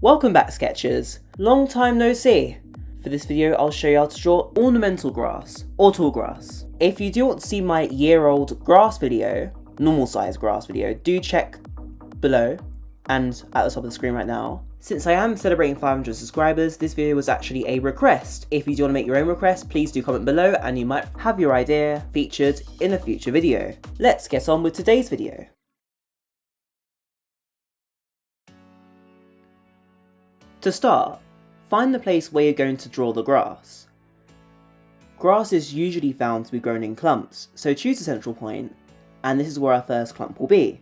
Welcome back, sketchers. Long time no see. For this video I'll show you how to draw ornamental grass or tall grass. If you do want to see my year-old grass video, normal size grass video, do check below and at the top of the screen right now. Since I am celebrating 500 subscribers, this video was actually a request. If you do want to make your own request, please do comment below and you might have your idea featured in a future video. Let's get on with today's video. To start, find the place where you're going to draw the grass. Grass is usually found to be grown in clumps, so choose a central point, and this is where our first clump will be.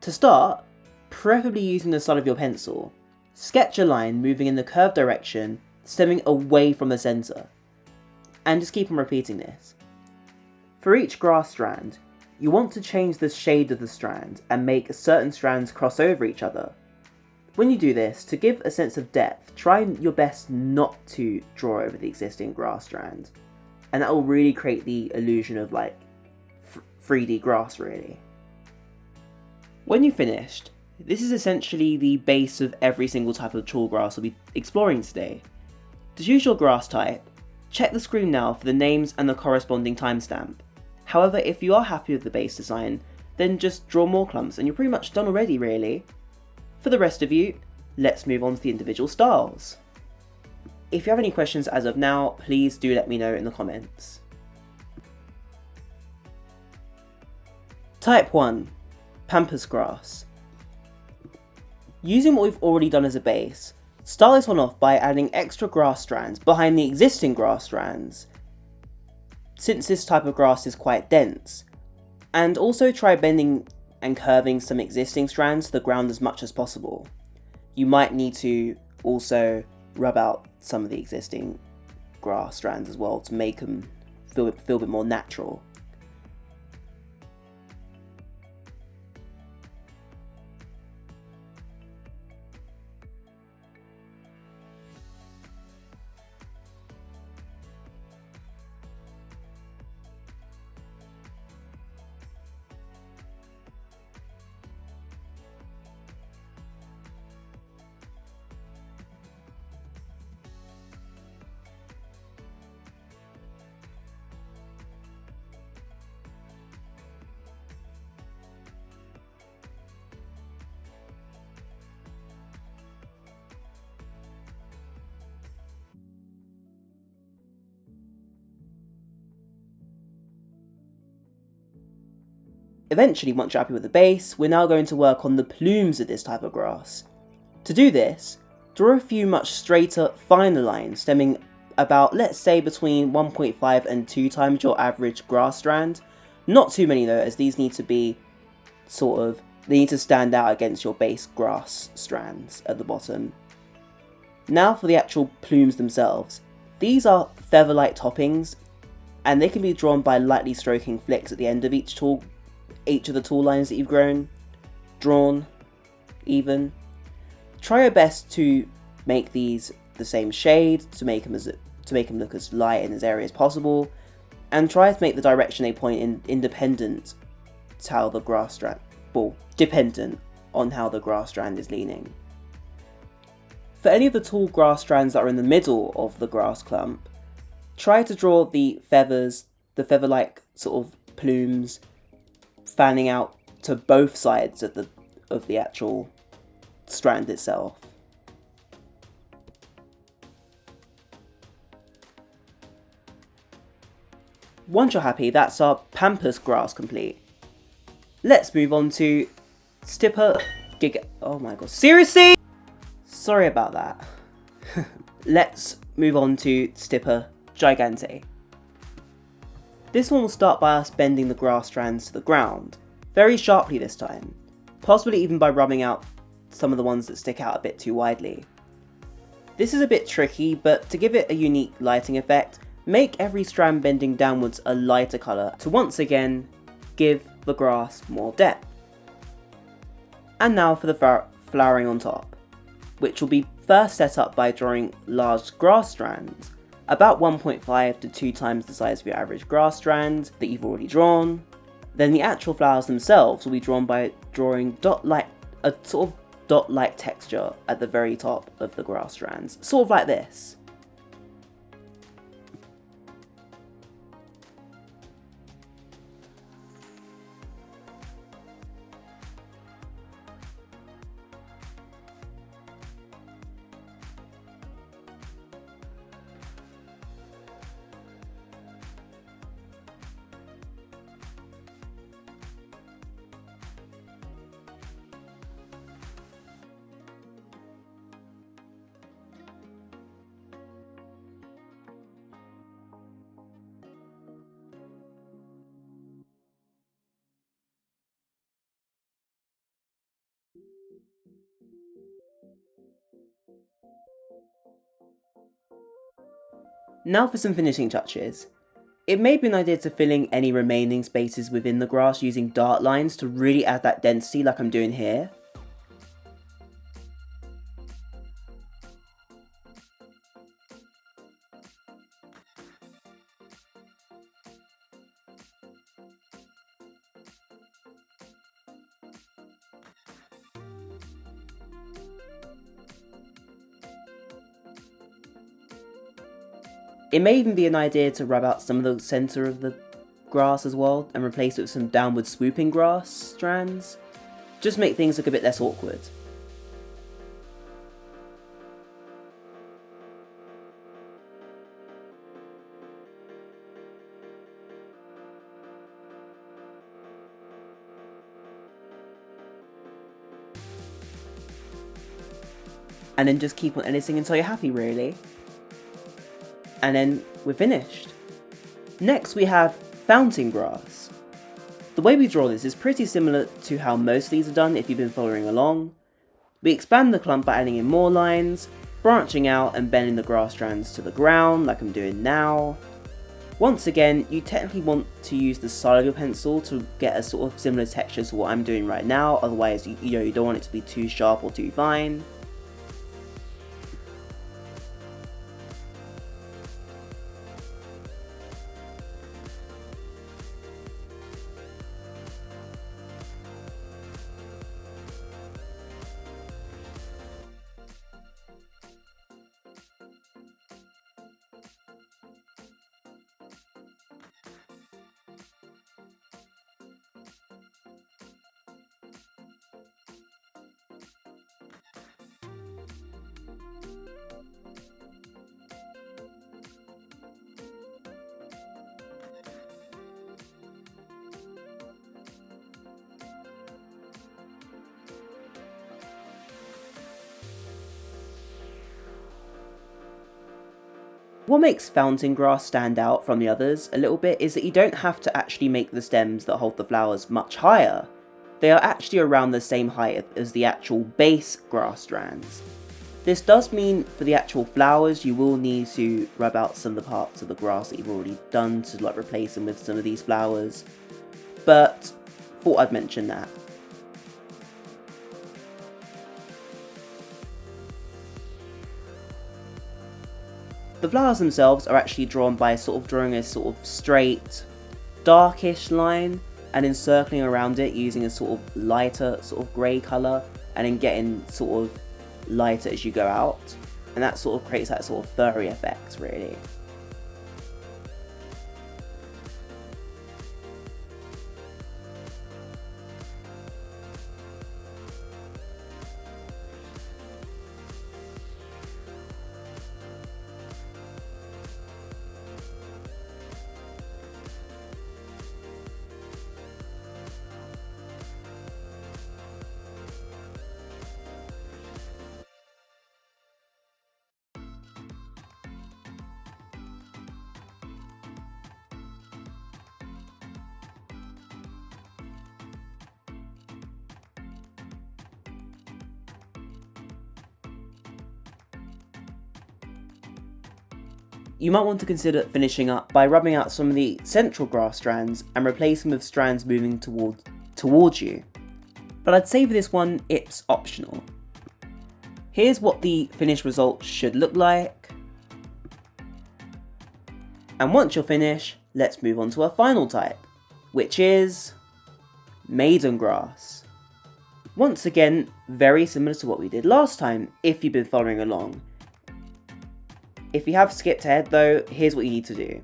To start, preferably using the side of your pencil, sketch a line moving in the curved direction, stemming away from the centre, and just keep on repeating this. For each grass strand, you want to change the shade of the strand and make certain strands cross over each other. When you do this, to give a sense of depth, try your best not to draw over the existing grass strand, and that will really create the illusion of like 3D grass really. When you've finished, this is essentially the base of every single type of tall grass we'll be exploring today. To choose your grass type, check the screen now for the names and the corresponding timestamp. However, if you are happy with the base design, then just draw more clumps and you're pretty much done already really. For the rest of you, let's move on to the individual styles. If you have any questions as of now, please do let me know in the comments. Type 1. Pampus Grass. Using what we've already done as a base, start this one off by adding extra grass strands behind the existing grass strands, since this type of grass is quite dense, and also try bending and curving some existing strands to the ground as much as possible. You might need to also rub out some of the existing grass strands as well to make them feel a bit more natural. Eventually, once you're happy with the base, we're now going to work on the plumes of this type of grass. To do this, draw a few much straighter, finer lines stemming about, let's say, between 1.5 and 2 times your average grass strand. Not too many though, as these need to be they need to stand out against your base grass strands at the bottom. Now for the actual plumes themselves. These are feather-like toppings, and they can be drawn by lightly stroking flicks at the end of each of the tall lines that you've drawn, even. Try your best to make these the same shade to make them look as light in this area as possible, and try to make the direction they point in independent to how the grass strand, dependent on how the grass strand is leaning. For any of the tall grass strands that are in the middle of the grass clump, try to draw the feathers, the feather-like sort of plumes, fanning out to both sides of the actual strand itself. Once you're happy, that's our Pampus Grass complete. Let's move on to Stipa Gigante. Oh my god, seriously? Sorry about that. Let's move on to Stipa Gigante. This one will start by us bending the grass strands to the ground, very sharply this time, possibly even by rubbing out some of the ones that stick out a bit too widely. This is a bit tricky, but to give it a unique lighting effect, make every strand bending downwards a lighter colour to once again give the grass more depth. And now for the flowering on top, which will be first set up by drawing large grass strands, about 1.5 to 2 times the size of your average grass strand that you've already drawn. Then the actual flowers themselves will be drawn by drawing a sort of dot-like texture at the very top of the grass strands, sort of like this. Now for some finishing touches. It may be an idea to fill in any remaining spaces within the grass using dart lines to really add that density like I'm doing here. It may even be an idea to rub out some of the centre of the grass as well and replace it with some downward swooping grass strands. Just make things look a bit less awkward. And then just keep on editing until you're happy, really. And then we're finished. Next we have fountain grass. The way we draw this is pretty similar to how most of these are done if you've been following along. We expand the clump by adding in more lines, branching out and bending the grass strands to the ground like I'm doing now. Once again, you technically want to use the side of your pencil to get a sort of similar texture to what I'm doing right now, otherwise you don't want it to be too sharp or too fine. What makes fountain grass stand out from the others a little bit is that you don't have to actually make the stems that hold the flowers much higher. They are actually around the same height as the actual base grass strands. This does mean for the actual flowers you will need to rub out some of the parts of the grass that you've already done to replace them with some of these flowers, but thought I'd mention that. The flowers themselves are actually drawn by drawing a sort of straight, darkish line and then circling around it using a sort of lighter sort of grey colour and then getting sort of lighter as you go out, and that sort of creates that sort of furry effect really. You might want to consider finishing up by rubbing out some of the central grass strands and replacing with strands moving towards you. But I'd say for this one, it's optional. Here's what the finished result should look like. And once you're finished, let's move on to our final type, which is Maiden Grass. Once again, very similar to what we did last time, if you've been following along. If you have skipped ahead though, here's what you need to do.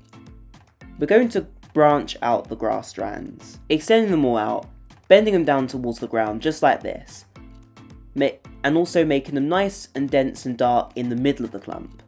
We're going to branch out the grass strands, extending them all out, bending them down towards the ground just like this, and also making them nice and dense and dark in the middle of the clump.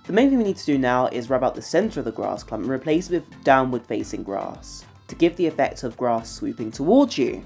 The main thing we need to do now is rub out the centre of the grass clump and replace it with downward facing grass, to give the effect of grass swooping towards you.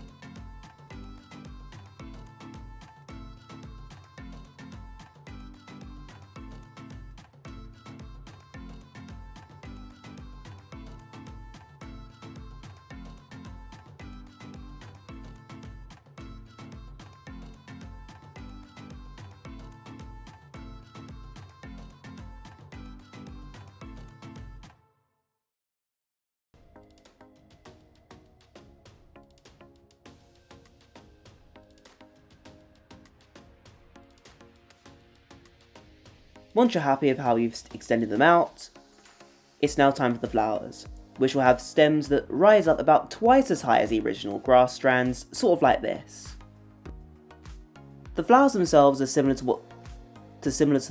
Once you're happy with how you've extended them out, it's now time for the flowers, which will have stems that rise up about twice as high as the original grass strands, sort of like this. The flowers themselves are similar to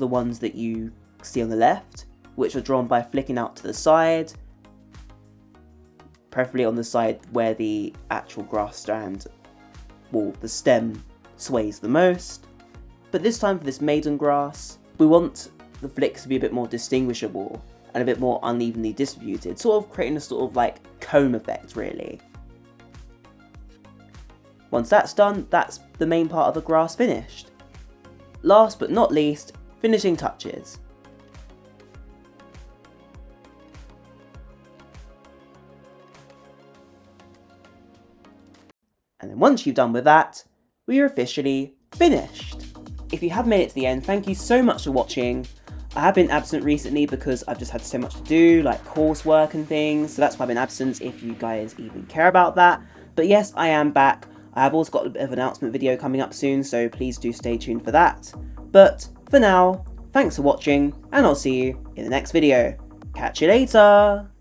the ones that you see on the left, which are drawn by flicking out to the side, preferably on the side where the actual grass strand, well, the stem sways the most. But this time for this Maiden Grass, we want the flicks to be a bit more distinguishable and a bit more unevenly distributed, sort of creating a sort of like cone effect really. Once that's done, that's the main part of the grass finished. Last but not least, finishing touches. And then once you've done with that, we are officially finished. If you have made it to the end, thank you so much for watching. I have been absent recently because I've just had so much to do, like coursework and things, so that's why I've been absent, if you guys even care about that. But yes, I am back. I have also got a bit of an announcement video coming up soon, so please do stay tuned for that. But for now, thanks for watching, and I'll see you in the next video. Catch you later!